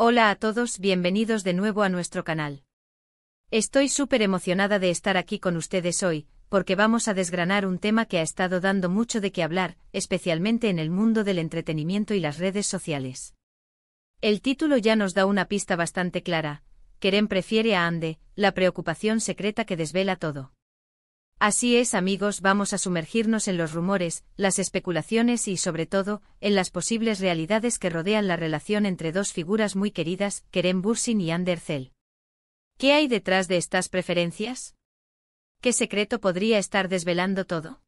Hola a todos, bienvenidos de nuevo a nuestro canal. Estoy súper emocionada de estar aquí con ustedes hoy, porque vamos a desgranar un tema que ha estado dando mucho de qué hablar, especialmente en el mundo del entretenimiento y las redes sociales. El título ya nos da una pista bastante clara: Kerem prefiere a Hande, la preocupación secreta que desvela todo. Así es, amigos, vamos a sumergirnos en los rumores, las especulaciones y, sobre todo, en las posibles realidades que rodean la relación entre dos figuras muy queridas, Kerem Bürsin y Hande Erçel. ¿Qué hay detrás de estas preferencias? ¿Qué secreto podría estar desvelando todo?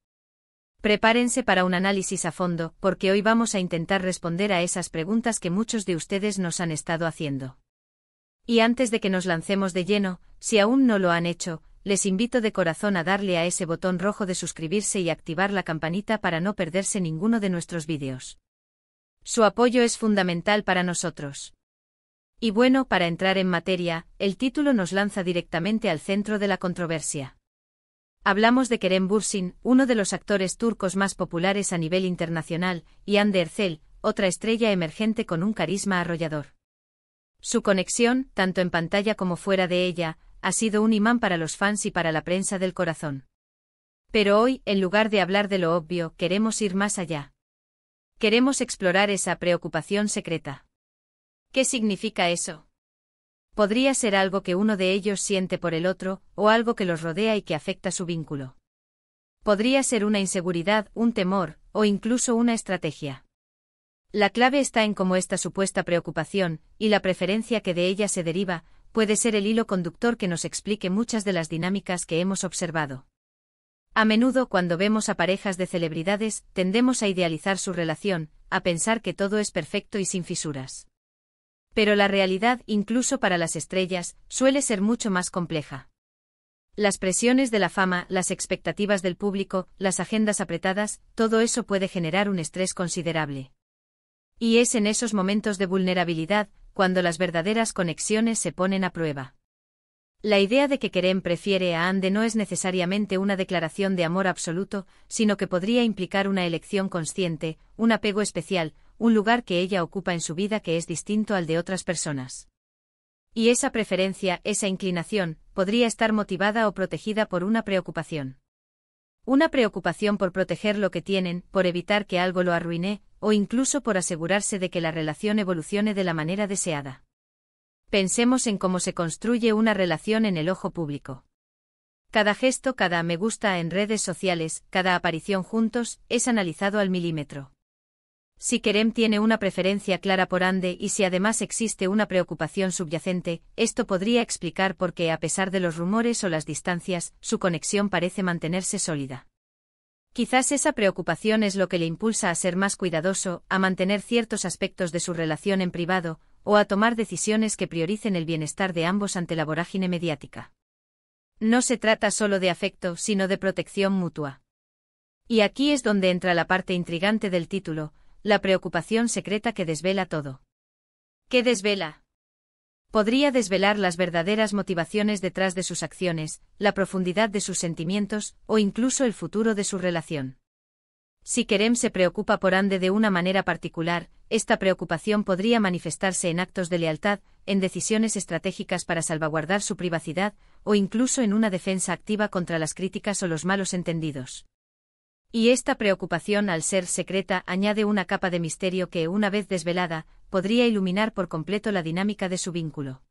Prepárense para un análisis a fondo, porque hoy vamos a intentar responder a esas preguntas que muchos de ustedes nos han estado haciendo. Y antes de que nos lancemos de lleno, si aún no lo han hecho, les invito de corazón a darle a ese botón rojo de suscribirse y activar la campanita para no perderse ninguno de nuestros vídeos. Su apoyo es fundamental para nosotros. Y bueno, para entrar en materia, el título nos lanza directamente al centro de la controversia. Hablamos de Kerem Bürsin, uno de los actores turcos más populares a nivel internacional, y Hande Erçel, otra estrella emergente con un carisma arrollador. Su conexión, tanto en pantalla como fuera de ella, ha sido un imán para los fans y para la prensa del corazón. Pero hoy, en lugar de hablar de lo obvio, queremos ir más allá. Queremos explorar esa preocupación secreta. ¿Qué significa eso? Podría ser algo que uno de ellos siente por el otro, o algo que los rodea y que afecta su vínculo. Podría ser una inseguridad, un temor, o incluso una estrategia. La clave está en cómo esta supuesta preocupación, y la preferencia que de ella se deriva, puede ser el hilo conductor que nos explique muchas de las dinámicas que hemos observado. A menudo, cuando vemos a parejas de celebridades, tendemos a idealizar su relación, a pensar que todo es perfecto y sin fisuras. Pero la realidad, incluso para las estrellas, suele ser mucho más compleja. Las presiones de la fama, las expectativas del público, las agendas apretadas, todo eso puede generar un estrés considerable. Y es en esos momentos de vulnerabilidad, cuando las verdaderas conexiones se ponen a prueba. La idea de que Kerem prefiere a Hande no es necesariamente una declaración de amor absoluto, sino que podría implicar una elección consciente, un apego especial, un lugar que ella ocupa en su vida que es distinto al de otras personas. Y esa preferencia, esa inclinación, podría estar motivada o protegida por una preocupación. Una preocupación por proteger lo que tienen, por evitar que algo lo arruine, o incluso por asegurarse de que la relación evolucione de la manera deseada. Pensemos en cómo se construye una relación en el ojo público. Cada gesto, cada me gusta en redes sociales, cada aparición juntos, es analizado al milímetro. Si Kerem tiene una preferencia clara por Hande y si además existe una preocupación subyacente, esto podría explicar por qué, a pesar de los rumores o las distancias, su conexión parece mantenerse sólida. Quizás esa preocupación es lo que le impulsa a ser más cuidadoso, a mantener ciertos aspectos de su relación en privado, o a tomar decisiones que prioricen el bienestar de ambos ante la vorágine mediática. No se trata solo de afecto, sino de protección mutua. Y aquí es donde entra la parte intrigante del título, la preocupación secreta que desvela todo. ¿Qué desvela? Podría desvelar las verdaderas motivaciones detrás de sus acciones, la profundidad de sus sentimientos, o incluso el futuro de su relación. Si Kerem se preocupa por Hande de una manera particular, esta preocupación podría manifestarse en actos de lealtad, en decisiones estratégicas para salvaguardar su privacidad, o incluso en una defensa activa contra las críticas o los malos entendidos. Y esta preocupación, al ser secreta, añade una capa de misterio que, una vez desvelada, podría iluminar por completo la dinámica de su vínculo.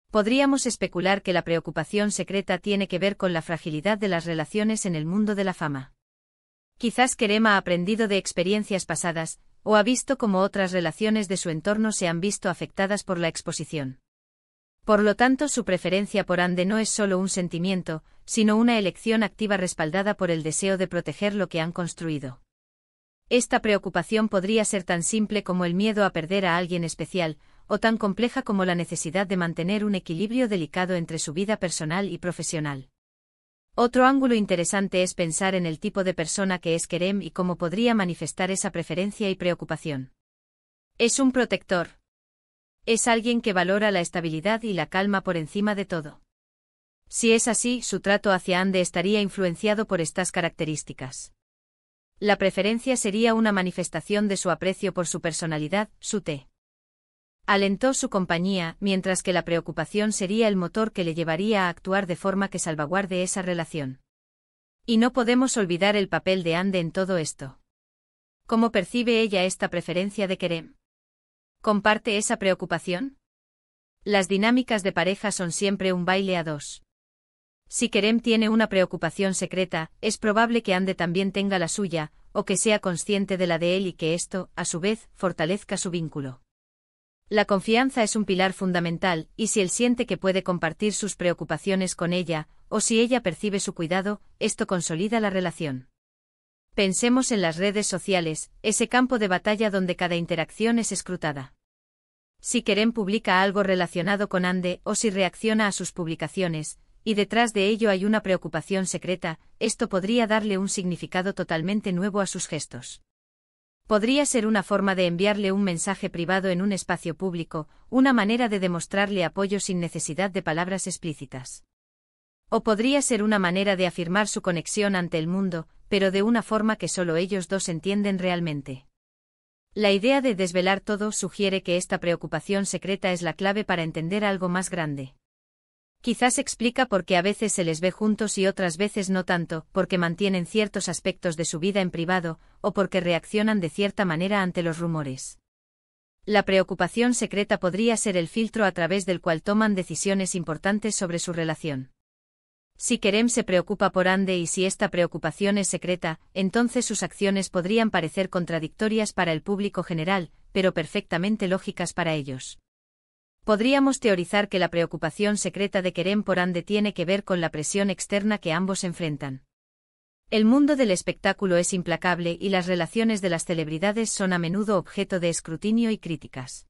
Podríamos especular que la preocupación secreta tiene que ver con la fragilidad de las relaciones en el mundo de la fama. Quizás Kerem ha aprendido de experiencias pasadas, o ha visto cómo otras relaciones de su entorno se han visto afectadas por la exposición. Por lo tanto, su preferencia por Hande no es solo un sentimiento, sino una elección activa respaldada por el deseo de proteger lo que han construido. Esta preocupación podría ser tan simple como el miedo a perder a alguien especial, o tan compleja como la necesidad de mantener un equilibrio delicado entre su vida personal y profesional. Otro ángulo interesante es pensar en el tipo de persona que es Kerem y cómo podría manifestar esa preferencia y preocupación. Es un protector. Es alguien que valora la estabilidad y la calma por encima de todo. Si es así, su trato hacia Hande estaría influenciado por estas características. La preferencia sería una manifestación de su aprecio por su personalidad, su Alentó su compañía, mientras que la preocupación sería el motor que le llevaría a actuar de forma que salvaguarde esa relación. Y no podemos olvidar el papel de Ande en todo esto. ¿Cómo percibe ella esta preferencia de Kerem? ¿Comparte esa preocupación? Las dinámicas de pareja son siempre un baile a dos. Si Kerem tiene una preocupación secreta, es probable que Ande también tenga la suya, o que sea consciente de la de él y que esto, a su vez, fortalezca su vínculo. La confianza es un pilar fundamental, y si él siente que puede compartir sus preocupaciones con ella, o si ella percibe su cuidado, esto consolida la relación. Pensemos en las redes sociales, ese campo de batalla donde cada interacción es escrutada. Si Kerem publica algo relacionado con Ande o si reacciona a sus publicaciones, y detrás de ello hay una preocupación secreta, esto podría darle un significado totalmente nuevo a sus gestos. Podría ser una forma de enviarle un mensaje privado en un espacio público, una manera de demostrarle apoyo sin necesidad de palabras explícitas. O podría ser una manera de afirmar su conexión ante el mundo, pero de una forma que solo ellos dos entienden realmente. La idea de desvelar todo sugiere que esta preocupación secreta es la clave para entender algo más grande. Quizás explica por qué a veces se les ve juntos y otras veces no tanto, porque mantienen ciertos aspectos de su vida en privado, o porque reaccionan de cierta manera ante los rumores. La preocupación secreta podría ser el filtro a través del cual toman decisiones importantes sobre su relación. Si Kerem se preocupa por Ande y si esta preocupación es secreta, entonces sus acciones podrían parecer contradictorias para el público general, pero perfectamente lógicas para ellos. Podríamos teorizar que la preocupación secreta de Kerem por Ande tiene que ver con la presión externa que ambos enfrentan. El mundo del espectáculo es implacable y las relaciones de las celebridades son a menudo objeto de escrutinio y críticas.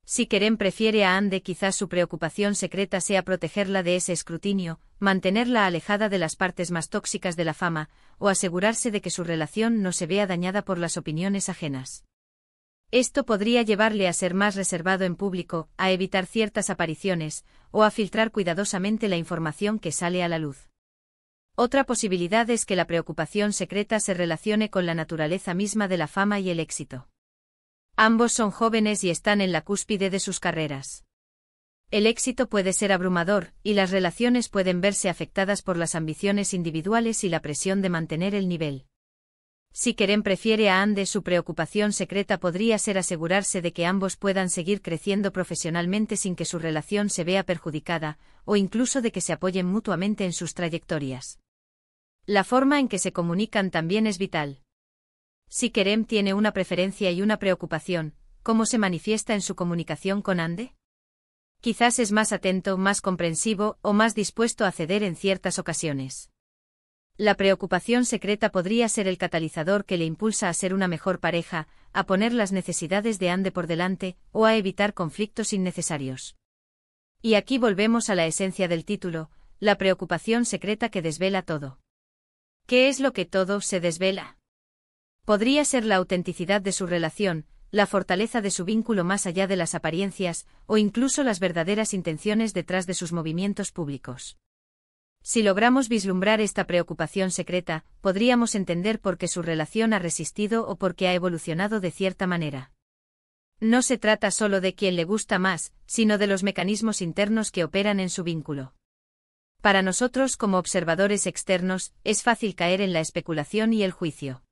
Si Kerem prefiere a Ande, quizás su preocupación secreta sea protegerla de ese escrutinio, mantenerla alejada de las partes más tóxicas de la fama, o asegurarse de que su relación no se vea dañada por las opiniones ajenas. Esto podría llevarle a ser más reservado en público, a evitar ciertas apariciones, o a filtrar cuidadosamente la información que sale a la luz. Otra posibilidad es que la preocupación secreta se relacione con la naturaleza misma de la fama y el éxito. Ambos son jóvenes y están en la cúspide de sus carreras. El éxito puede ser abrumador, y las relaciones pueden verse afectadas por las ambiciones individuales y la presión de mantener el nivel. Si Kerem prefiere a Ande, su preocupación secreta podría ser asegurarse de que ambos puedan seguir creciendo profesionalmente sin que su relación se vea perjudicada, o incluso de que se apoyen mutuamente en sus trayectorias. La forma en que se comunican también es vital. Si Kerem tiene una preferencia y una preocupación, ¿cómo se manifiesta en su comunicación con Ande? Quizás es más atento, más comprensivo o más dispuesto a ceder en ciertas ocasiones. La preocupación secreta podría ser el catalizador que le impulsa a ser una mejor pareja, a poner las necesidades de Ande por delante, o a evitar conflictos innecesarios. Y aquí volvemos a la esencia del título, la preocupación secreta que desvela todo. ¿Qué es lo que todo se desvela? Podría ser la autenticidad de su relación, la fortaleza de su vínculo más allá de las apariencias, o incluso las verdaderas intenciones detrás de sus movimientos públicos. Si logramos vislumbrar esta preocupación secreta, podríamos entender por qué su relación ha resistido o por qué ha evolucionado de cierta manera. No se trata solo de quién le gusta más, sino de los mecanismos internos que operan en su vínculo. Para nosotros como observadores externos, es fácil caer en la especulación y el juicio.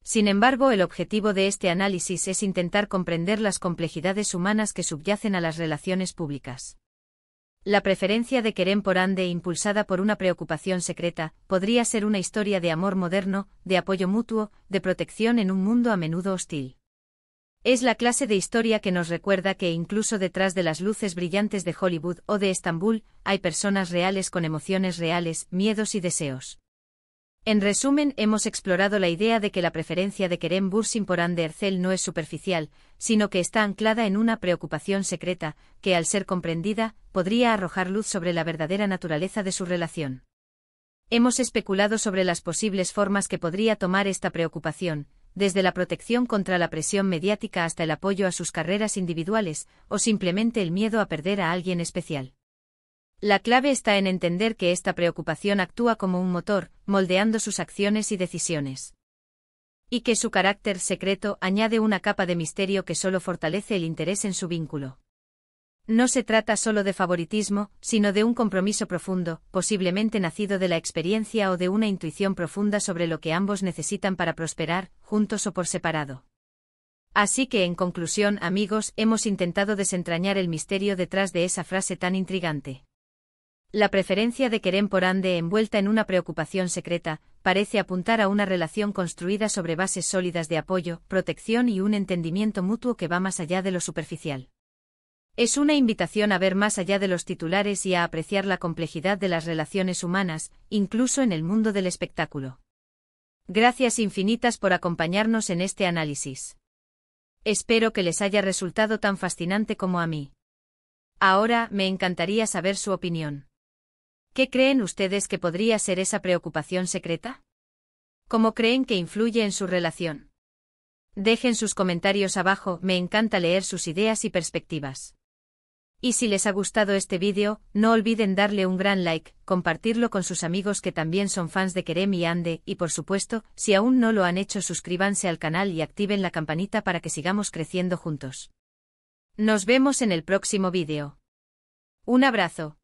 Sin embargo, el objetivo de este análisis es intentar comprender las complejidades humanas que subyacen a las relaciones públicas. La preferencia de Kerem por Ande, impulsada por una preocupación secreta, podría ser una historia de amor moderno, de apoyo mutuo, de protección en un mundo a menudo hostil. Es la clase de historia que nos recuerda que incluso detrás de las luces brillantes de Hollywood o de Estambul, hay personas reales con emociones reales, miedos y deseos. En resumen, hemos explorado la idea de que la preferencia de Kerem Bürsin por Ande Erçel no es superficial, sino que está anclada en una preocupación secreta, que al ser comprendida, podría arrojar luz sobre la verdadera naturaleza de su relación. Hemos especulado sobre las posibles formas que podría tomar esta preocupación, desde la protección contra la presión mediática hasta el apoyo a sus carreras individuales, o simplemente el miedo a perder a alguien especial. La clave está en entender que esta preocupación actúa como un motor, moldeando sus acciones y decisiones. Y que su carácter secreto añade una capa de misterio que solo fortalece el interés en su vínculo. No se trata solo de favoritismo, sino de un compromiso profundo, posiblemente nacido de la experiencia o de una intuición profunda sobre lo que ambos necesitan para prosperar, juntos o por separado. Así que, en conclusión, amigos, hemos intentado desentrañar el misterio detrás de esa frase tan intrigante. La preferencia de Kerem por Ande envuelta en una preocupación secreta, parece apuntar a una relación construida sobre bases sólidas de apoyo, protección y un entendimiento mutuo que va más allá de lo superficial. Es una invitación a ver más allá de los titulares y a apreciar la complejidad de las relaciones humanas, incluso en el mundo del espectáculo. Gracias infinitas por acompañarnos en este análisis. Espero que les haya resultado tan fascinante como a mí. Ahora, me encantaría saber su opinión. ¿Qué creen ustedes que podría ser esa preocupación secreta? ¿Cómo creen que influye en su relación? Dejen sus comentarios abajo, me encanta leer sus ideas y perspectivas. Y si les ha gustado este vídeo, no olviden darle un gran like, compartirlo con sus amigos que también son fans de Kerem y Ande, y por supuesto, si aún no lo han hecho, suscríbanse al canal y activen la campanita para que sigamos creciendo juntos. Nos vemos en el próximo vídeo. Un abrazo.